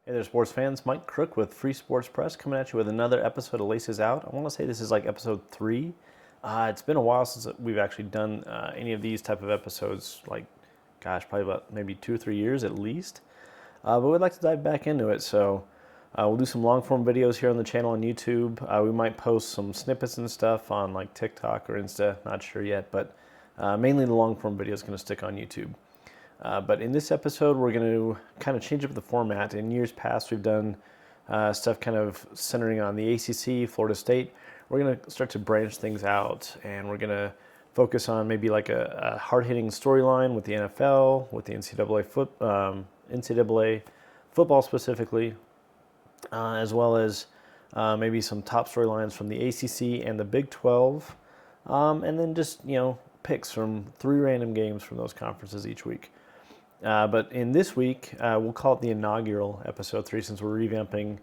Hey there, sports fans. Mike Crook with Free Sports Press coming at you with another episode of Laces Out. I want to say this is like episode 3. It's been a while since we've actually done any of these type of episodes, probably about maybe 2 or 3 years at least. But we'd like to dive back into it, so we'll do some long-form videos here on the channel on YouTube. We might post some snippets and stuff on like TikTok or Insta, not sure yet, but mainly the long-form video is going to stick on YouTube. But in this episode, we're going to kind of change up the format. In years past, we've done stuff kind of centering on the ACC, Florida State. We're going to start to branch things out, and we're going to focus on maybe like a hard-hitting storyline with the NFL, with the NCAA football specifically, as well as maybe some top storylines from the ACC and the Big 12, and then just, picks from 3 random games from those conferences each week. But in this week, we'll call it the inaugural episode 3 since we're revamping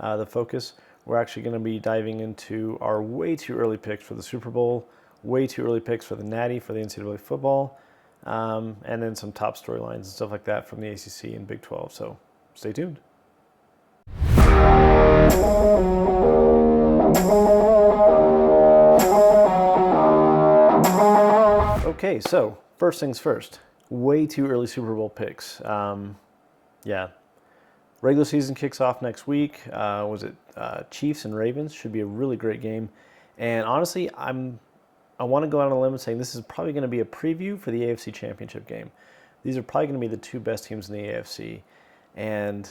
the focus. We're actually going to be diving into our way too early picks for the Super Bowl, way too early picks for the Natty, for the NCAA football, and then some top storylines and stuff like that from the ACC and Big 12. So stay tuned. Okay, so first things first. Way too early Super Bowl picks. Regular season kicks off next week. Chiefs and Ravens? Should be a really great game. And honestly, I want to go out on a limb saying this is probably going to be a preview for the AFC Championship game. These are probably going to be the 2 best teams in the AFC. And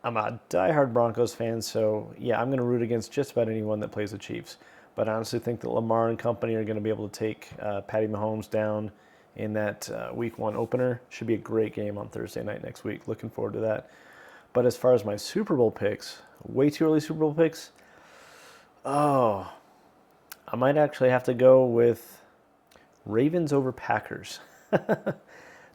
I'm a diehard Broncos fan, so yeah, I'm going to root against just about anyone that plays the Chiefs. But I honestly think that Lamar and company are going to be able to take Patty Mahomes down in that Week 1 opener. Should be a great game on Thursday night next week. Looking forward to that. But as far as my Super Bowl picks, way too early Super Bowl picks, I might actually have to go with Ravens over Packers.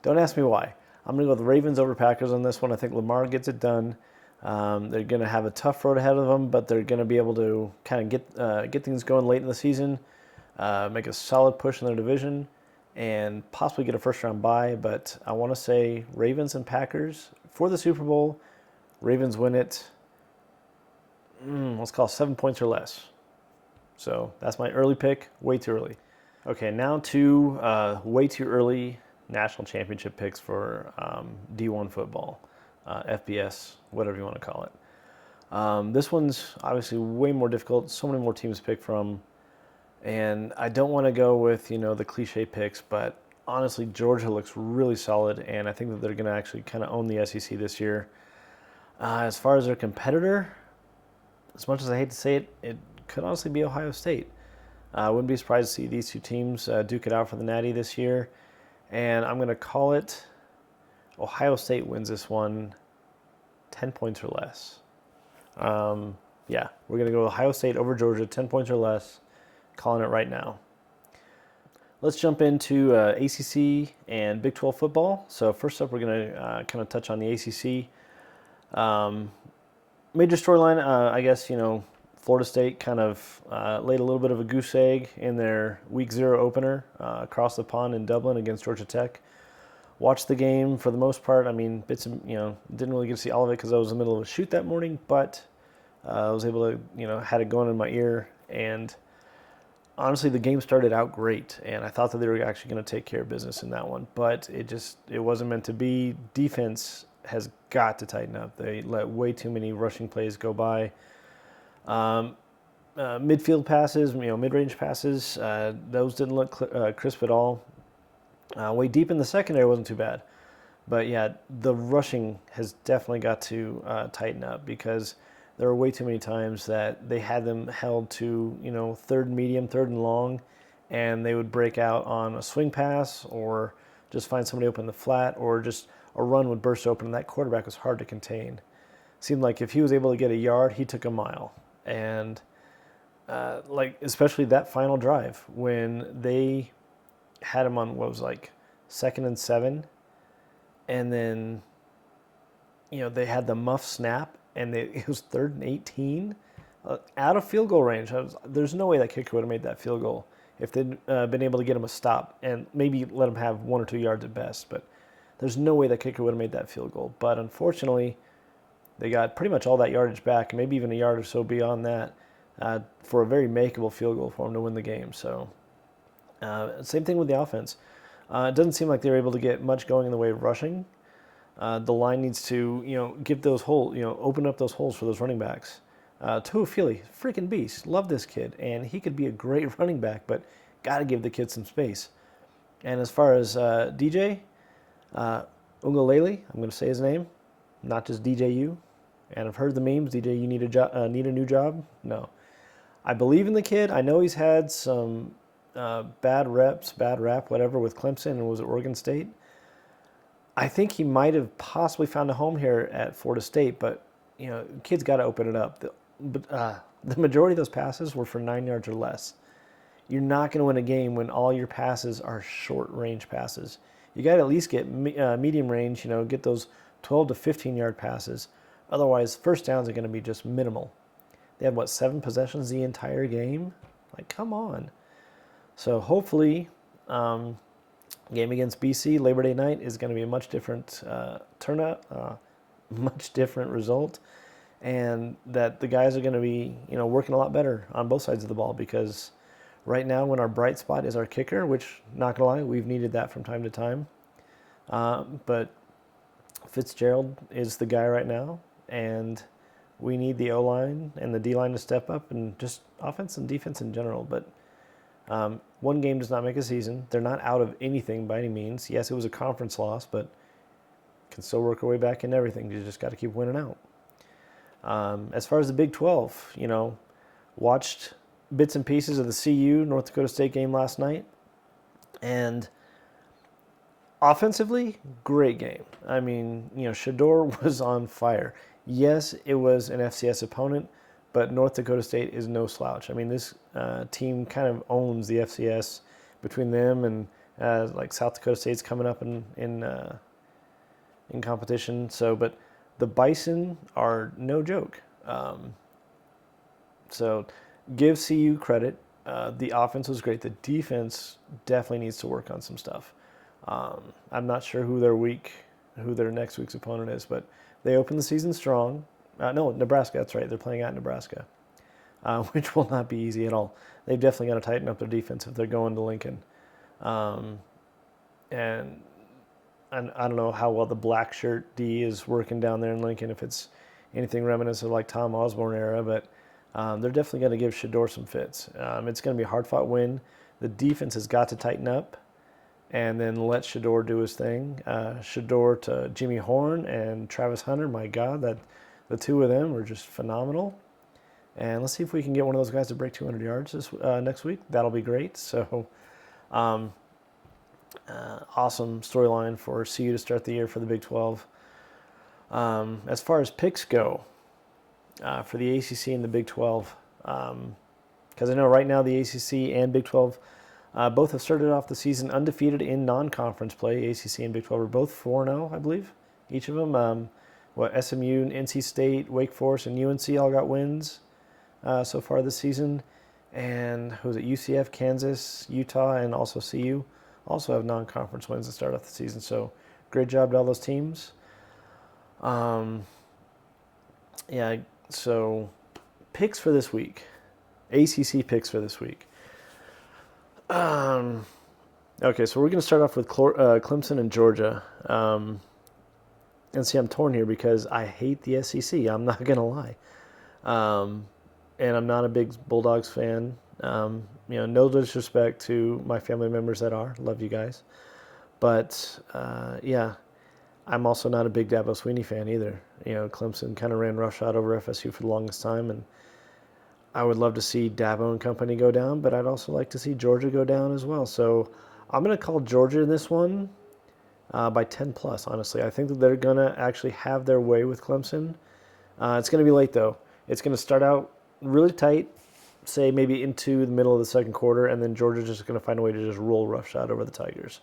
Don't ask me why. I'm going to go with Ravens over Packers on this one. I think Lamar gets it done. They're going to have a tough road ahead of them, but they're going to be able to kind of get things going late in the season, make a solid push in their division, and possibly get a first-round bye. But I want to say Ravens and Packers for the Super Bowl. Ravens win it, let's call it 7 points or less. So that's my early pick, way too early. Okay, now to way too early national championship picks for D1 football, FBS, whatever you want to call it. This one's obviously way more difficult, so many more teams to pick from. And I don't want to go with, the cliche picks, but honestly, Georgia looks really solid, and I think that they're going to actually kind of own the SEC this year. As far as their competitor, as much as I hate to say it, it could honestly be Ohio State. I wouldn't be surprised to see these 2 teams duke it out for the Natty this year. And I'm going to call it Ohio State wins this one 10 points or less. We're going to go Ohio State over Georgia, 10 points or less. Calling it right now. Let's jump into ACC and Big 12 football. So first up, we're going to kind of touch on the ACC. Major storyline, I guess, Florida State kind of laid a little bit of a goose egg in their Week 0 opener across the pond in Dublin against Georgia Tech. Watched the game for the most part. I mean, didn't really get to see all of it because I was in the middle of a shoot that morning, but I was able to, had it going in my ear. And honestly, the game started out great, and I thought that they were actually going to take care of business in that one, but it wasn't meant to be. Defense has got to tighten up. They let way too many rushing plays go by. Midfield passes, mid-range passes, those didn't look crisp at all. Way deep in the secondary wasn't too bad. But yeah, the rushing has definitely got to tighten up, because there were way too many times that they had them held to, 3rd and medium, 3rd and long, and they would break out on a swing pass or just find somebody open in the flat, or just a run would burst open, and that quarterback was hard to contain. Seemed like if he was able to get a yard, he took a mile. And especially that final drive when they had him on 2nd and 7, and then they had the muff snap, and it was 3rd and 18 out of field goal range. There's no way that kicker would have made that field goal if they'd been able to get him a stop and maybe let him have 1 or 2 yards at best. But there's no way that kicker would have made that field goal. But unfortunately, They got pretty much all that yardage back, maybe even a yard or so beyond that, for a very makeable field goal for them to win the game. So same thing with the offense. It doesn't seem like they're able to get much going in the way of rushing. The line needs to, give those holes, open up those holes for those running backs. Tuafili, freaking beast. Love this kid, and he could be a great running back, but got to give the kid some space. And as far as DJ, Ungalele, I'm going to say his name, not just DJU. And I've heard the memes, DJ, you need a new job? No. I believe in the kid. I know he's had some bad rap, whatever, with Clemson and was at Oregon State. I think he might have possibly found a home here at Florida State, but, kid's got to open it up. The majority of those passes were for 9 yards or less. You're not going to win a game when all your passes are short-range passes. You got to at least get medium range, get those 12 to 15-yard passes. Otherwise, first downs are going to be just minimal. They had, 7 possessions the entire game? Like, come on. So hopefully, game against BC, Labor Day night, is going to be a much different turnout, much different result, and that the guys are going to be, working a lot better on both sides of the ball, because right now, when our bright spot is our kicker, which, not going to lie, we've needed that from time to time, but Fitzgerald is the guy right now, and we need the O-line and the D-line to step up, and just offense and defense in general. But one game does not make a season. They're not out of anything by any means. Yes, it was a conference loss, but can still work our way back into everything. You just got to keep winning out. As far as the Big 12, watched bits and pieces of the CU North Dakota State game last night, and offensively, great game. I mean, Shador was on fire. Yes, it was an FCS opponent, but North Dakota State is no slouch. I mean, this team kind of owns the FCS between them and South Dakota State's coming up in competition. So, but the Bison are no joke. So, give CU credit. The offense was great. The defense definitely needs to work on some stuff. I'm not sure who their next week's opponent is, but they opened the season strong. No, Nebraska, that's right. They're playing at Nebraska, which will not be easy at all. They've definitely got to tighten up their defense if they're going to Lincoln. And I don't know how well the black shirt D is working down there in Lincoln, if it's anything reminiscent of like Tom Osborne era, but they're definitely going to give Shador some fits. It's going to be a hard-fought win. The defense has got to tighten up and then let Shador do his thing. Shador to Jimmy Horn and Travis Hunter, my God, the two of them were just phenomenal. And let's see if we can get one of those guys to break 200 yards next week. That'll be great. So awesome storyline for CU to start the year for the Big 12. As far as picks go for the ACC and the Big 12, because I know right now the ACC and Big 12 both have started off the season undefeated in non-conference play. ACC and Big 12 are both 4-0, I believe, each of them. SMU, NC State, Wake Forest, and UNC all got wins so far this season. And who was it? UCF, Kansas, Utah, and also CU also have non-conference wins to start off the season. So great job to all those teams. So picks for this week. ACC picks for this week. Okay, so we're going to start off with Clemson and Georgia. And see, I'm torn here because I hate the SEC. I'm not going to lie. And I'm not a big Bulldogs fan. No disrespect to my family members that are. Love you guys. But, I'm also not a big Dabo Swinney fan either. Clemson kind of ran roughshod over FSU for the longest time, and I would love to see Dabo and company go down, but I'd also like to see Georgia go down as well. So I'm going to call Georgia in this one by 10 plus, honestly. I think that they're going to actually have their way with Clemson. It's going to be late, though. It's going to start out really tight, say maybe into the middle of the second quarter, and then Georgia's just going to find a way to just roll roughshod over the Tigers.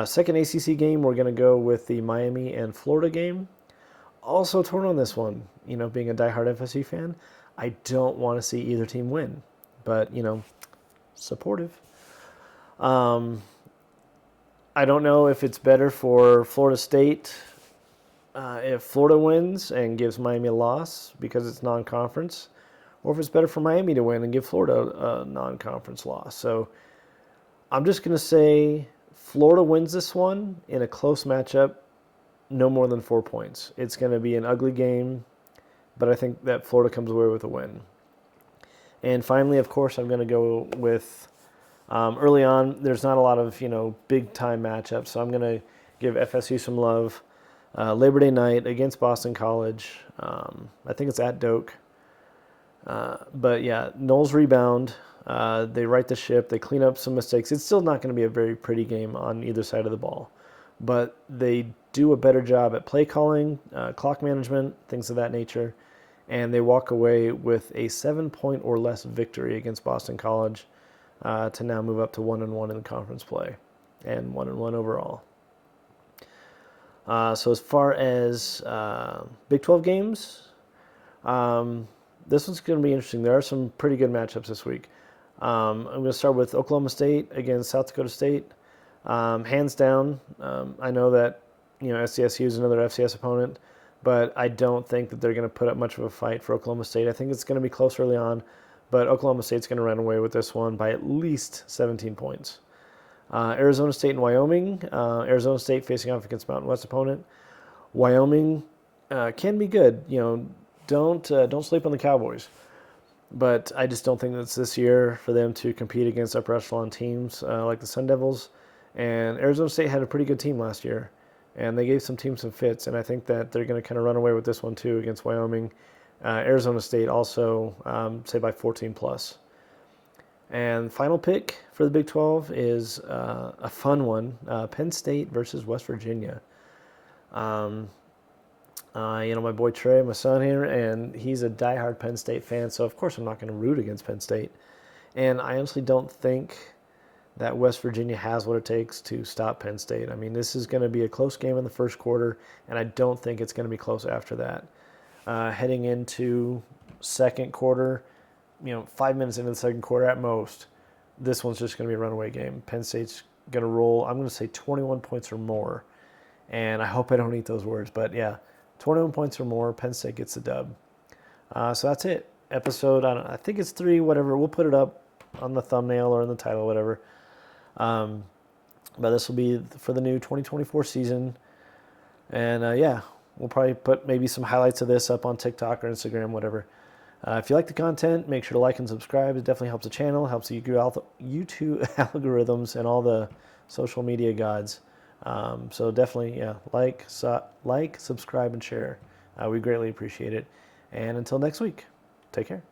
Second ACC game, we're going to go with the Miami and Florida game. Also torn on this one. Being a diehard FSU fan, I don't want to see either team win, but, supportive. I don't know if it's better for Florida State if Florida wins and gives Miami a loss because it's non-conference, or if it's better for Miami to win and give Florida a non-conference loss. So I'm just going to say Florida wins this one in a close matchup, no more than 4 points. It's going to be an ugly game, but I think that Florida comes away with a win. And finally, of course, I'm going to go with early on. There's not a lot of big time matchups, so I'm going to give FSU some love. Labor Day night against Boston College. I think it's at Doak. But yeah, Noles rebound. They right the ship. They clean up some mistakes. It's still not going to be a very pretty game on either side of the ball, but they do a better job at play calling, clock management, things of that nature, and they walk away with a 7-point or less victory against Boston College to now move up to 1-1 in the conference play and 1-1 overall. So as far as Big 12 games, this one's going to be interesting. There are some pretty good matchups this week. I'm going to start with Oklahoma State against South Dakota State. Hands down, I know that SDSU is another FCS opponent, but I don't think that they're going to put up much of a fight for Oklahoma State. I think it's going to be close early on, but Oklahoma State's going to run away with this one by at least 17 points. Arizona State and Wyoming. Arizona State facing off against Mountain West opponent. Wyoming can be good. Don't sleep on the Cowboys. But I just don't think that's this year for them to compete against upper echelon teams like the Sun Devils. And Arizona State had a pretty good team last year, and they gave some teams some fits. And I think that they're going to kind of run away with this one too against Wyoming. Arizona State also, say by 14 plus. And final pick for the Big 12 is a fun one, Penn State versus West Virginia. My boy Trey, my son here, and he's a diehard Penn State fan, so of course I'm not going to root against Penn State. And I honestly don't think that West Virginia has what it takes to stop Penn State. I mean, this is going to be a close game in the first quarter, and I don't think it's going to be close after that. Heading into second quarter, 5 minutes into the second quarter at most, this one's just going to be a runaway game. Penn State's going to roll, I'm going to say 21 points or more, and I hope I don't eat those words, but yeah, 21 points or more, Penn State gets the dub. So that's it. Episode, I think it's 3, whatever. We'll put it up on the thumbnail or in the title, whatever. But this will be for the new 2024 season. And we'll probably put maybe some highlights of this up on TikTok or Instagram, whatever. If you like the content, make sure to like and subscribe. It definitely helps the channel, helps the YouTube algorithms and all the social media gods. So definitely, like, subscribe, and share. We greatly appreciate it. And until next week, take care.